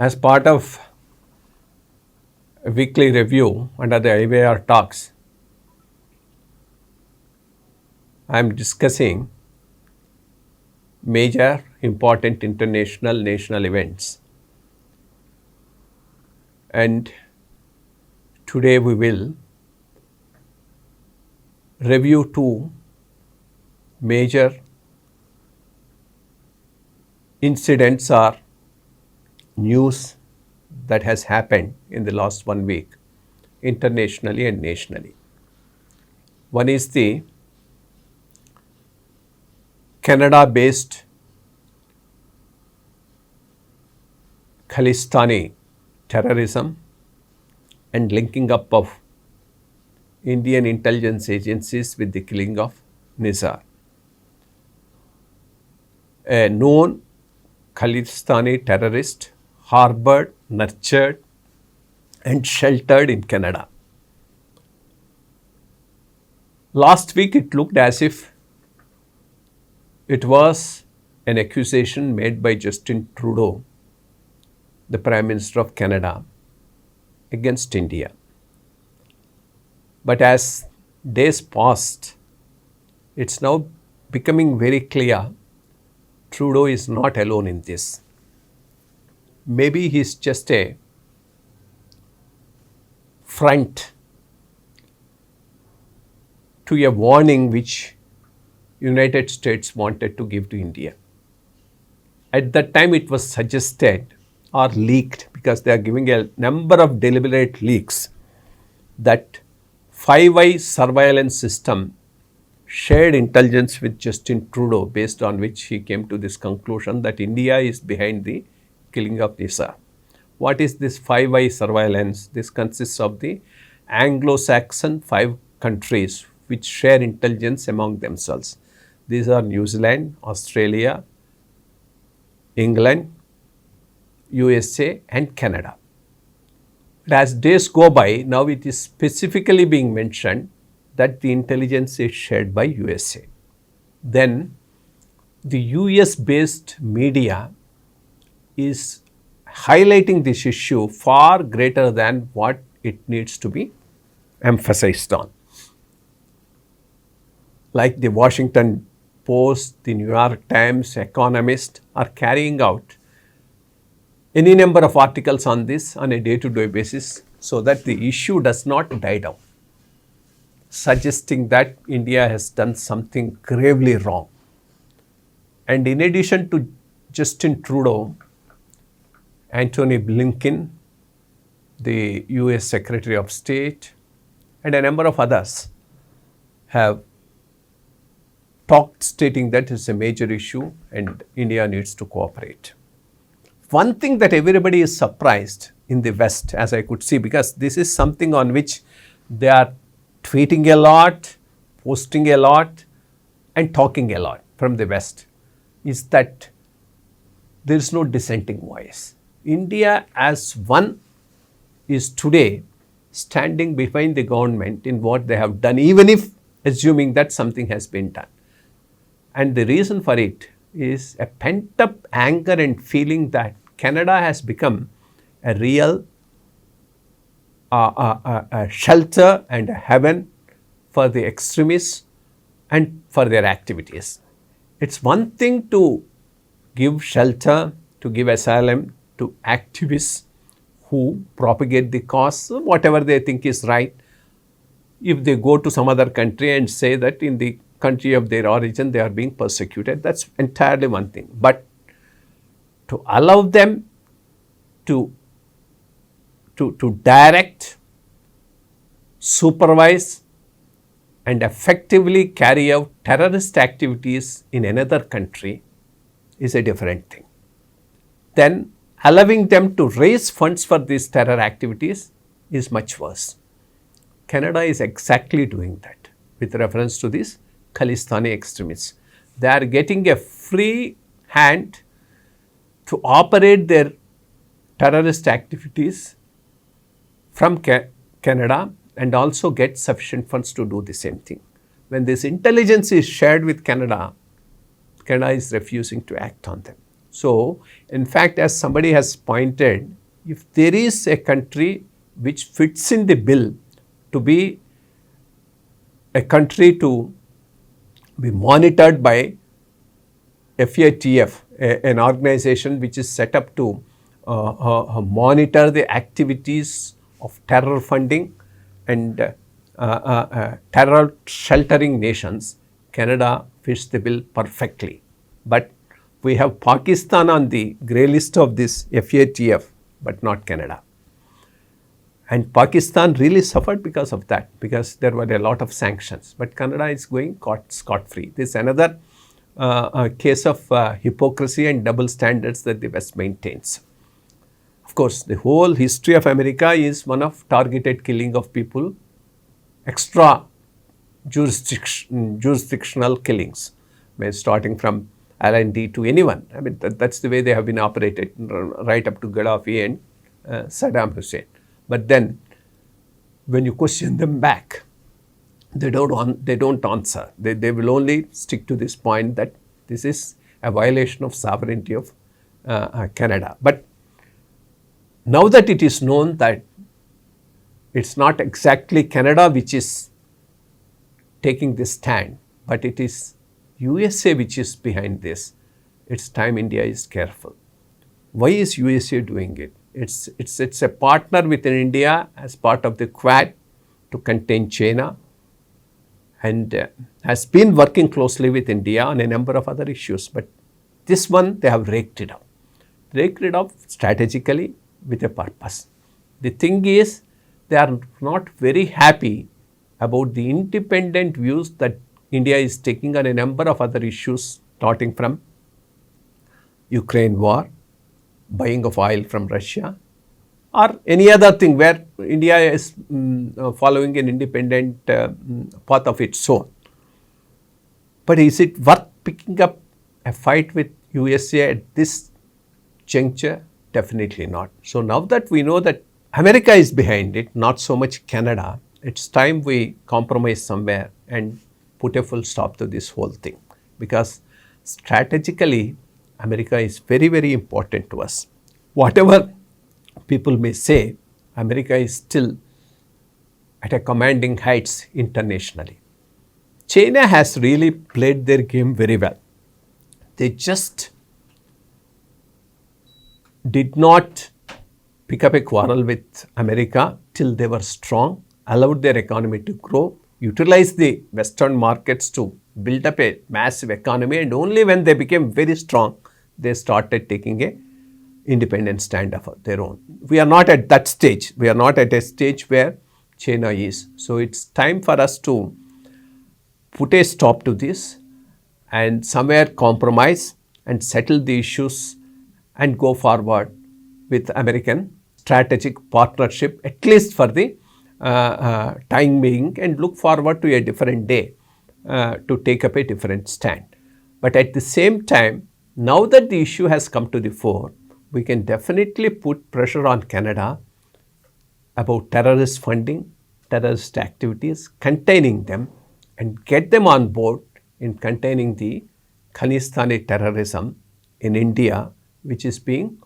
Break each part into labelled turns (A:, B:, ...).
A: As part of a weekly review under the IYR talks, I am discussing major important international national events, and today we will review two major incidents or news that has happened in the last 1 week internationally and nationally. One is the Canada-based Khalistani terrorism and linking up of Indian intelligence agencies with the killing of Nizar. A known Khalistani terrorist harbored, nurtured and sheltered in Canada. Last week it looked as if it was an accusation made by Justin Trudeau, the Prime Minister of Canada, against India. But as days passed, it's now becoming very clear Trudeau is not alone in this. Maybe he's just a front to a warning which United States wanted to give to India. At that time it was suggested or leaked, because they are giving a number of deliberate leaks, that 5i surveillance system shared intelligence with Justin Trudeau, based on which he came to this conclusion that India is behind the killing of Nizar. What is this 5i surveillance? This consists of the Anglo-Saxon 5 countries which share intelligence among themselves. These are New Zealand, Australia, England, USA and Canada. But as days go by, now it is specifically being mentioned that the intelligence is shared by USA. Then the US based media is highlighting this issue far greater than what it needs to be emphasized on. Like the Washington Post, the New York Times, Economist are carrying out any number of articles on this on a day-to-day basis, so that the issue does not die down, suggesting that India has done something gravely wrong. And in addition to Justin Trudeau, Antony Blinken, the US Secretary of State, and a number of others have talked, stating that it's a major issue and India needs to cooperate. One thing that everybody is surprised in the West, as I could see, because this is something on which they are tweeting a lot, posting a lot and talking a lot from the West, is that there is no dissenting voice. India as one is today standing behind the government in what they have done, even if assuming that something has been done. And the reason for it is a pent-up anger and feeling that Canada has become a real a shelter and a heaven for the extremists and for their activities. It's one thing to give shelter, to give asylum to activists who propagate the cause, whatever they think is right. If they go to some other country and say that in the country of their origin they are being persecuted, that's entirely one thing. But to allow them to direct, supervise and effectively carry out terrorist activities in another country is a different thing. Then allowing them to raise funds for these terror activities is much worse. Canada is exactly doing that with reference to these Khalistani extremists. They are getting a free hand to operate their terrorist activities from Canada and also get sufficient funds to do the same thing. When this intelligence is shared with Canada, Canada is refusing to act on them. So, in fact, as somebody has pointed, if there is a country which fits in the bill to be a country to be monitored by FATF, an organization which is set up to monitor the activities of terror funding and terror sheltering nations, Canada fits the bill perfectly. But we have Pakistan on the grey list of this FATF, but not Canada. And Pakistan really suffered because of that, because there were a lot of sanctions. But Canada is going scot-free. This is another case of hypocrisy and double standards that the West maintains. Of course, the whole history of America is one of targeted killing of people, extra jurisdictional killings, starting from L&D to anyone. I mean, that's the way they have been operated right up to Gaddafi and Saddam Hussein. But then, when you question them back, they don't answer. They will only stick to this point that this is a violation of sovereignty of Canada. But now that it is known that it's not exactly Canada which is taking this stand, but it is USA which is behind this, it's time India is careful. Why is USA doing it? It's a partner within India as part of the Quad to contain China, and has been working closely with India on a number of other issues. But this one, they have raked it up strategically with a purpose. The thing is, they are not very happy about the independent views that India is taking on a number of other issues, starting from Ukraine war, buying of oil from Russia, or any other thing where India is following an independent path of its own. But is it worth picking up a fight with USA at this juncture? Definitely not. So now that we know that America is behind it, not so much Canada, it's time we compromise somewhere and put a full stop to this whole thing. Because strategically, America is very, very important to us. Whatever people may say, America is still at a commanding heights internationally. China has really played their game very well. They just did not pick up a quarrel with America till they were strong, allowed their economy to grow, utilized the Western markets to build up a massive economy, and only when they became very strong, they started taking a independent stand of their own. We are not at that stage. We are not at a stage where China is. So it's time for us to put a stop to this and somewhere compromise and settle the issues and go forward with American strategic partnership, at least for the time being, and look forward to a different day to take up a different stand. But at the same time, now that the issue has come to the fore, we can definitely put pressure on Canada about terrorist funding, terrorist activities, containing them, and get them on board in containing the Khalistani terrorism in India, which is being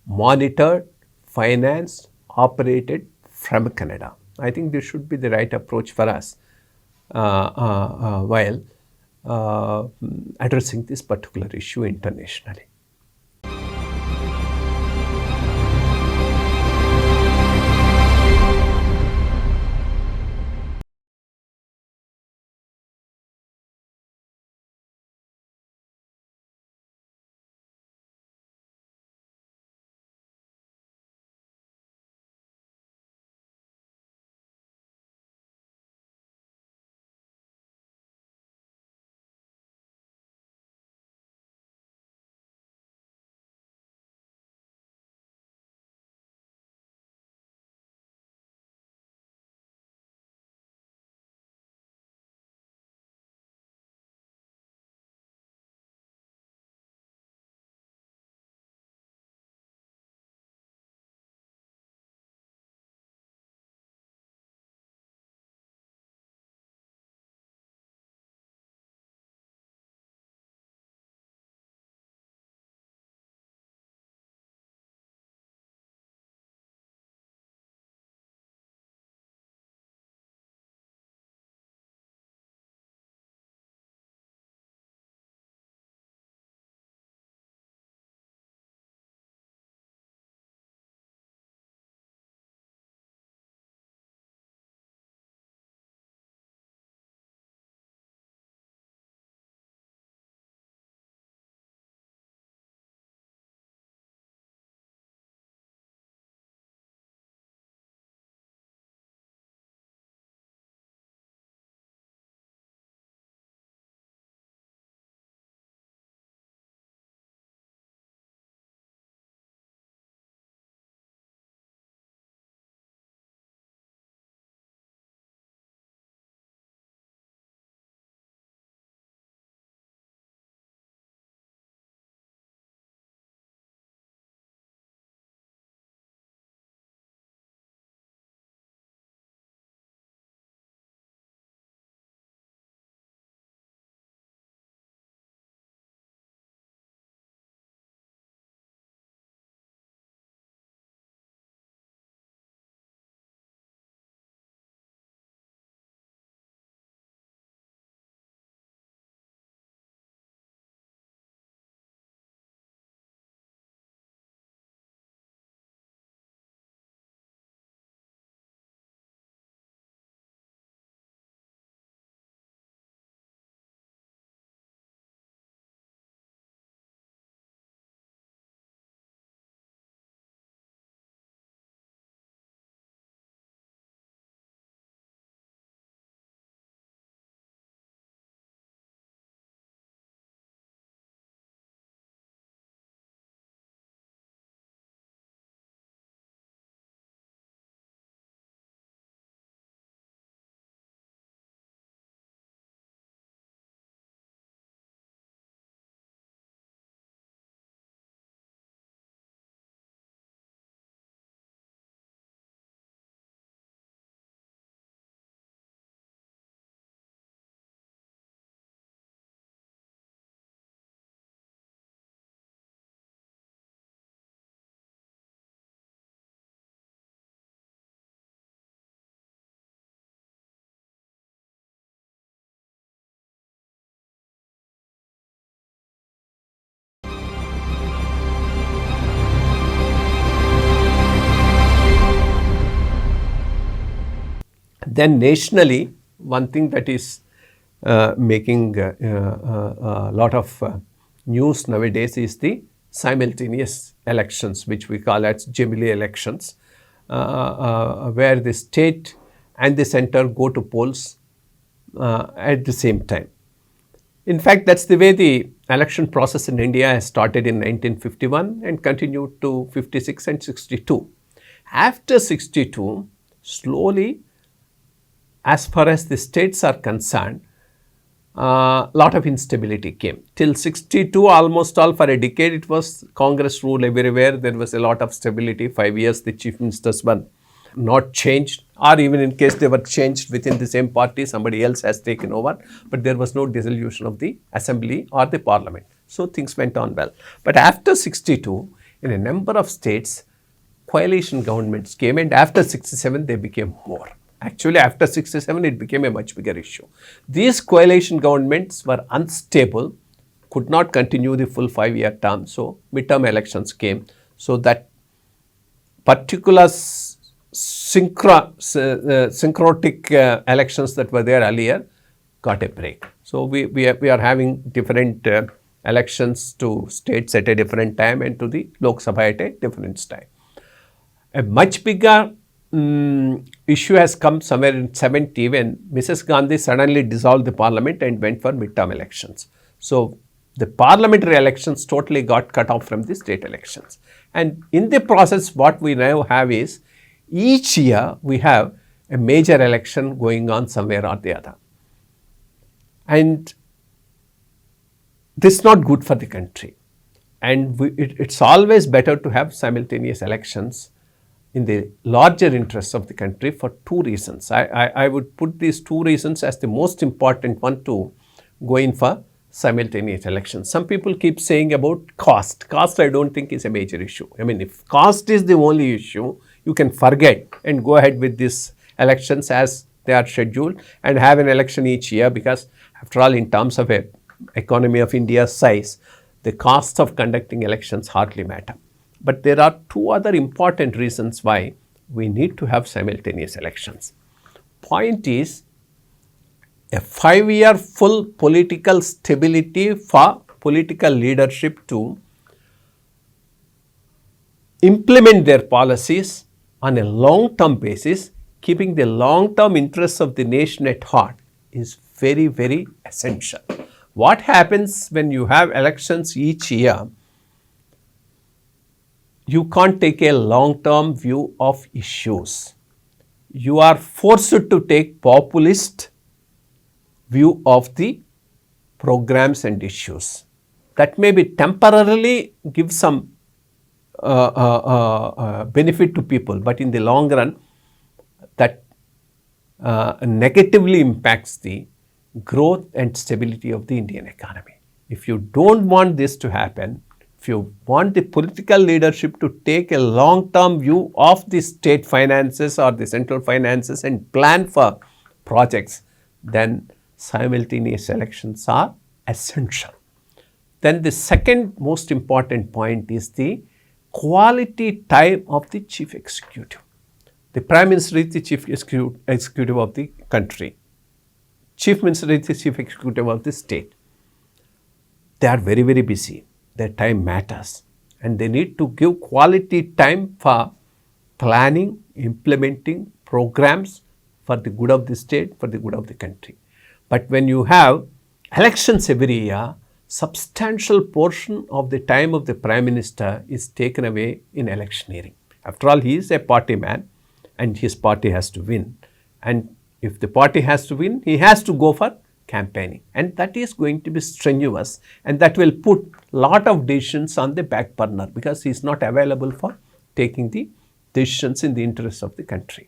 A: monitored, financed, operated from Canada. I think this should be the right approach for us while addressing this particular issue internationally. Then nationally, one thing that is making a lot of news nowadays is the simultaneous elections, which we call as Jubilee elections, where the state and the center go to polls at the same time. In fact, that's the way the election process in India has started in 1951 and continued to 56 and 62. After 62, slowly, as far as the states are concerned, a lot of instability came. Till 62, almost all for a decade, it was Congress rule everywhere. There was a lot of stability. 5 years, the chief ministers were not changed, or even in case they were changed within the same party, somebody else has taken over. But there was no dissolution of the assembly or the parliament. So things went on well. But after 62, in a number of states, coalition governments came, and after 67, they became more. Actually, after 67, it became a much bigger issue. These coalition governments were unstable, could not continue the full 5-year term. So, midterm elections came. So, that particular syncrotic elections that were there earlier got a break. So, we are having different elections to states at a different time and to the Lok Sabha at a different time. A much bigger issue has come somewhere in 70 when Mrs. Gandhi suddenly dissolved the parliament and went for midterm elections. So, the parliamentary elections totally got cut off from the state elections. And in the process, what we now have is each year we have a major election going on somewhere or the other. And this is not good for the country. And it's always better to have simultaneous elections in the larger interests of the country for two reasons. I would put these two reasons as the most important one to go in for simultaneous elections. Some people keep saying about cost. Cost I don't think is a major issue. I mean, if cost is the only issue, you can forget and go ahead with these elections as they are scheduled and have an election each year, because after all, in terms of an economy of India's size, the cost of conducting elections hardly matter. But there are two other important reasons why we need to have simultaneous elections. Point is, a 5-year full political stability for political leadership to implement their policies on a long-term basis, keeping the long-term interests of the nation at heart, is very, very essential. What happens when you have elections each year? You can't take a long-term view of issues. You are forced to take populist view of the programs and issues. That may be temporarily give some benefit to people, but in the long run, that negatively impacts the growth and stability of the Indian economy. If you don't want this to happen, if you want the political leadership to take a long-term view of the state finances or the central finances and plan for projects, then simultaneous elections are essential. Then the second most important point is the quality time of the chief executive. The Prime Minister is the chief executive of the country. Chief Minister is the chief executive of the state. They are very, very busy. Their time matters, and they need to give quality time for planning, implementing programs for the good of the state, for the good of the country. But when you have elections every year, substantial portion of the time of the Prime Minister is taken away in electioneering. After all, he is a party man and his party has to win. And if the party has to win, he has to go for campaigning, and that is going to be strenuous, and that will put lot of decisions on the back burner because he is not available for taking the decisions in the interest of the country.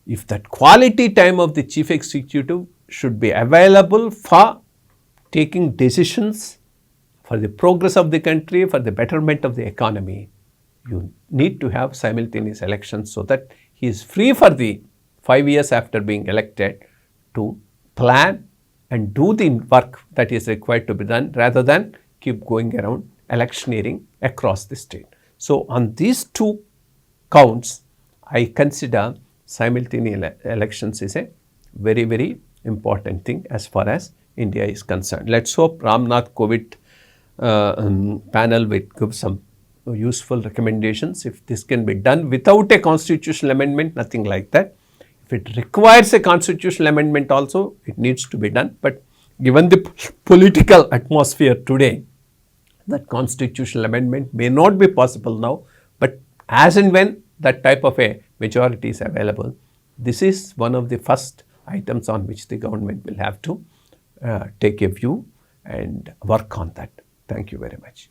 A: If that quality time of the chief executive should be available for taking decisions for the progress of the country, for the betterment of the economy, you need to have simultaneous elections so that he is free for the 5 years after being elected to plan and do the work that is required to be done, rather than keep going around electioneering across the state. So, on these two counts, I consider simultaneous elections is a very, very important thing as far as India is concerned. Let's hope Ramnath COVID panel will give some useful recommendations. If this can be done without a constitutional amendment, nothing like that. If it requires a constitutional amendment also, it needs to be done. But given the political atmosphere today, that constitutional amendment may not be possible now, but as and when that type of a majority is available, this is one of the first items on which the government will have to take a view and work on that. Thank you very much.